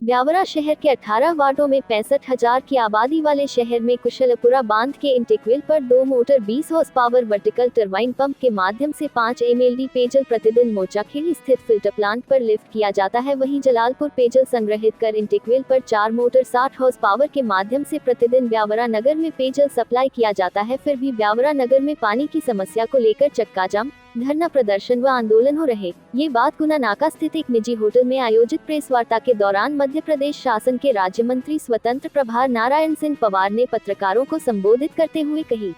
ब्यावरा शहर के 18 वार्डों में 65,000 की आबादी वाले शहर में कुशलपुरा बांध के इंटेकवेल पर 2 motor 20 horse power vertical turbine pump के माध्यम से 5 MLD पेयजल प्रतिदिन मोचाखेड़ी स्थित फिल्टर प्लांट पर लिफ्ट किया जाता है। वहीं जलालपुर पेयजल संग्रहित कर इंटेकवेल पर 4 मोटर 60 हॉर्स पावर के माध्यम से प्रतिदिन ब्यावरा नगर में पेयजल सप्लाई किया जाता है। फिर भी ब्यावरा नगर में पानी की समस्या को लेकर चक्का जाम, धरना प्रदर्शन व आंदोलन हो रहे। ये बात गुना नाका स्थित एक निजी होटल में आयोजित प्रेस वार्ता के दौरान मध्य प्रदेश शासन के राज्य मंत्री स्वतंत्र प्रभार नारायण सिंह पवार ने पत्रकारों को संबोधित करते हुए कही।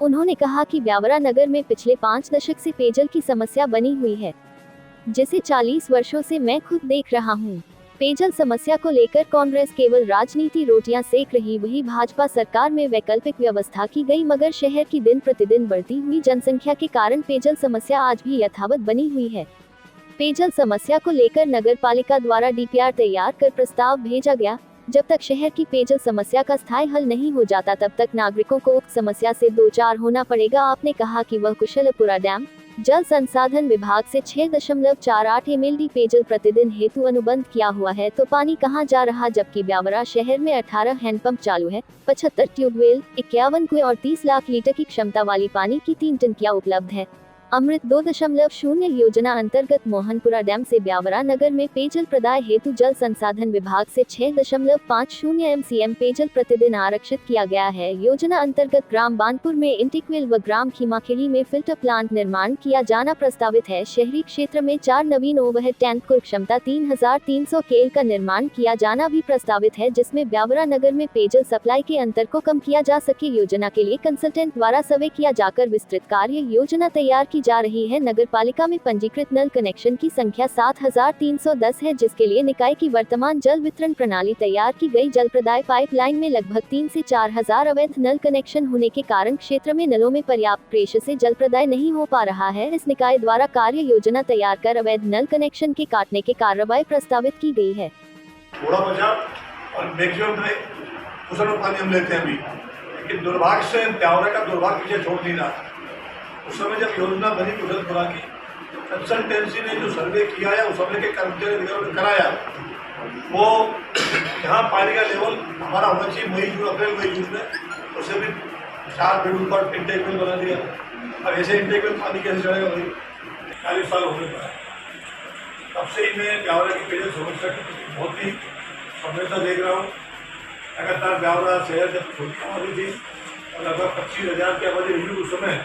उन्होंने कहा कि ब्यावरा नगर में पिछले 5 दशक से पेयजल की समस्या बनी हुई है, जिसे 40 वर्षों से मैं खुद देख रहा हूँ। पेयजल समस्या को लेकर कांग्रेस केवल राजनीति रोटियां सेक रही, वही भाजपा सरकार में वैकल्पिक व्यवस्था की गई, मगर शहर की दिन प्रतिदिन बढ़ती हुई जनसंख्या के कारण पेयजल समस्या आज भी यथावत बनी हुई है। पेयजल समस्या को लेकर नगर पालिका द्वारा DPR तैयार कर प्रस्ताव भेजा गया। जब तक शहर की पेयजल समस्या का स्थायी हल नहीं हो जाता, तब तक नागरिकों को उक्त समस्या से दो चार होना पड़ेगा। आपने कहा कि वह कुशलपुरा डैम जल संसाधन विभाग से 6.48 MLD पेयजल प्रतिदिन हेतु अनुबंध किया हुआ है, तो पानी कहां जा रहा? जबकि ब्यावरा शहर में 18 हैंडपंप चालू है, 75 ट्यूबवेल, 51 कुएं और 30 लाख लीटर की क्षमता वाली पानी की 3 टंकियां उपलब्ध है। अमृत 2.0 योजना अंतर्गत मोहनपुरा डैम से ब्यावरा नगर में पेयजल प्रदाय हेतु जल संसाधन विभाग से 6.50 MCM पेयजल प्रतिदिन आरक्षित किया गया है। योजना अंतर्गत ग्राम बानपुर में इंटेकवेल व ग्राम खीमाखेड़ी में फिल्टर प्लांट निर्माण किया जाना प्रस्तावित है। शहरी क्षेत्र में 4 नवीन ओवरहेड टैंक कुल क्षमता 3,300 KL का निर्माण किया जाना भी प्रस्तावित है, जिसमें ब्यावरा नगर में पेयजल सप्लाई के अंतर को कम किया जा सके। योजना के लिए कंसल्टेंट द्वारा सर्वे किया जाकर विस्तृत कार्य योजना तैयार की जा रही है। नगर पालिका में पंजीकृत नल कनेक्शन की संख्या 7,310 है, जिसके लिए निकाय की वर्तमान जल वितरण प्रणाली तैयार की गई। जल प्रदाय पाइपलाइन में लगभग 3 से 4 हजार अवैध नल कनेक्शन होने के कारण क्षेत्र में नलों में पर्याप्त प्रेशर से जल प्रदाय नहीं हो पा रहा है। इस निकाय द्वारा कार्य योजना तैयार कर अवैध नल कनेक्शन के काटने की कार्रवाई प्रस्तावित की गई है। थोड़ा बचा और मैक्सिमम कुशल पानी हम लेते हैं अभी, लेकिन दुर्भाग्य से ब्यावरा का दुर्भाग्य पीछे छोड़ नहीं रहा। उस समय जब योजना बनी कुशलपुरा की, कंसल्टेंसी ने जो सर्वे किया है उस सर्वे के कर्मचारी कराया, वो यहाँ पानी का लेवल हमारा होना चाहिए मई जून अप्रैल मई जून में, उसे भी 4 फीट ऊपर इंटेकवेल बना दिया। अब ऐसे इंटेकवेल पानी कैसे चढ़ेगा भाई? 40 साल होने पर तब से ही मैं ब्यावरा की पेयजल समस्या की बहुत ही गंभीरता देख रहा हूँ। लगातार ब्यावरा शहर जब छोटी आबादी थी और लगभग 25,000 की आबादी हुई उस समय,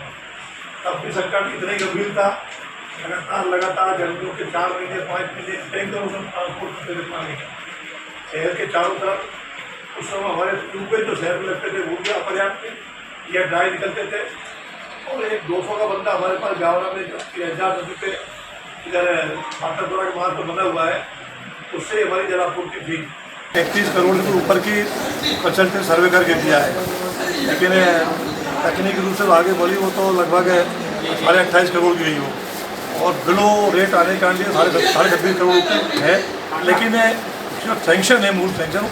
तब भी सरकार की इतनी गंभीरता, लगातार गर्मियों के 4 महीने 5 महीने टैंकर ट्रांसपोर्ट करते थे पानी शहर के चारों तरफ। उस समय हमारे ट्यूबवेल जो शहर में लगते थे वो भी अपर्याप्त थे या ड्राई निकलते थे, और एक 200 का बंदा हमारे पास ब्यावरा में 3,000 नदी पे इधर मातापुरा के मार्ग पर बना हुआ है, उससे हमारी जलापूर्ति थी। 31 करोड़ के ऊपर की कंसल्टेंट सर्वे करके दिया है, लेकिन तकनीकी रूप से आगे बढ़ी वो तो लगभग 28.5 करोड़ की गई हो, और बिलो रेट आने के लिए 26.5 करोड़ है। लेकिन जो सेंक्शन है, मूल सेंक्शन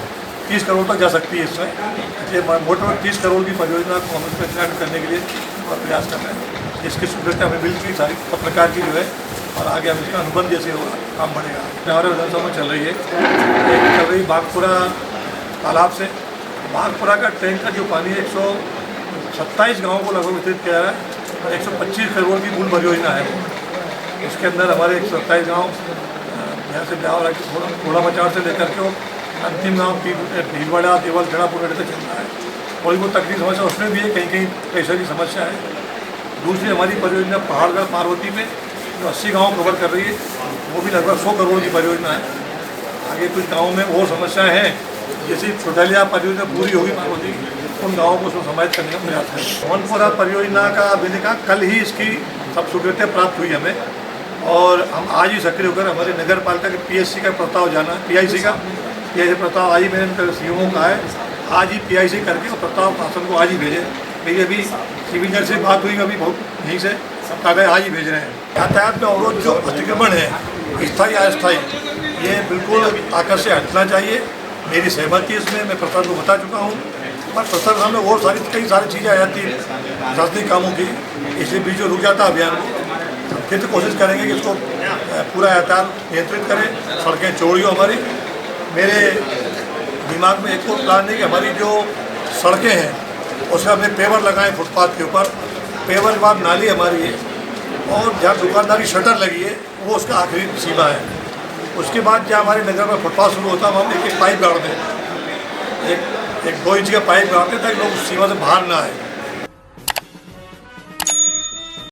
30 करोड़ तक जा सकती है। इसमें मोटे 30 करोड़ की परियोजना को हम इसमें स्टार्ट करने के लिए प्रयास कर रहे हैं। इसकी स्वीकृति हमें मिल गई सारी पत्रकार की जो है, और आगे हम इसका अनुबंध जैसे होगा काम बढ़ेगा। हमारे विधानसभा में चल रही है, एक चल रही बागपुरा तालाब से। बागपुरा का टैंक का जो पानी 127 गाँवों को लगभग वितरित किया है, और 125 करोड़ की मूल परियोजना है। इसके अंदर हमारे 127 गाँव यहाँ से ब्यावरा की घोड़ा मचार से लेकर के अंतिम गाँव की भीलवाड़ा देवल गढ़ापुर तक चल रहा है। थोड़ी बहुत तकलीफ समस्या उसमें भी है, कहीं कहीं प्रेशर की समस्या है। दूसरी हमारी परियोजना पहाड़गढ़ पार्वती में जो 80 गाँव कवर कर रही है, वो भी लगभग 100 करोड़ की परियोजना है। आगे कुछ गाँवों में और समस्याएँ हैं, जैसे छोटालिया परियोजना पूरी होगी पार्वती, उन गाँवों को उसमें समाहित करने का प्रयास है। मोहनपुरा परियोजना का मैंने कहा कल ही इसकी सब स्वीकृति प्राप्त हुई हमें, और हम आज ही सक्रिय होकर हमारे नगर पालिका के PSC का प्रस्ताव जाना, PIC का प्रस्ताव आज ही मैंने CMO का है, आज ही PIC करके और प्रस्ताव शासन को आज ही भेजे। मेरी अभी सिविल से बात हुई, अभी बहुत यहीं से सब कागज आज ही भेज रहे हैं। यातायात में अवरोध जो अतिक्रमण है, स्थायी अस्थायी, ये बिल्कुल आकर से हटना चाहिए। मेरी सहमति इसमें मैं प्रशासन को बता चुका हूँ, पर प्रशासन सामने और कई सारी चीज़ें आ जाती हैं प्रशासनिक कामों की, इसलिए बीच में रुक जाता है अभियान को। फिर तो कोशिश करेंगे कि इसको पूरा यातायात नियंत्रित करें, सड़कें चौड़ी हो हमारी, मेरे दिमाग में एक और प्लान है कि हमारी जो सड़कें हैं उसमें हमने पेवर लगाए फुटपाथ के ऊपर। पेवर के बाद नाली हमारी है और जहाँ दुकानदारी शटर लगी है वो उसका आखिरी सीमा है। उसके बाद जहाँ हमारे नगर में फुटपाथ शुरू होता है हम एक पाइप गाड़ दें, एक 2 इंच का पाइप गाड़ते हैं ताकि लोग उस सीमा से बाहर ना आए।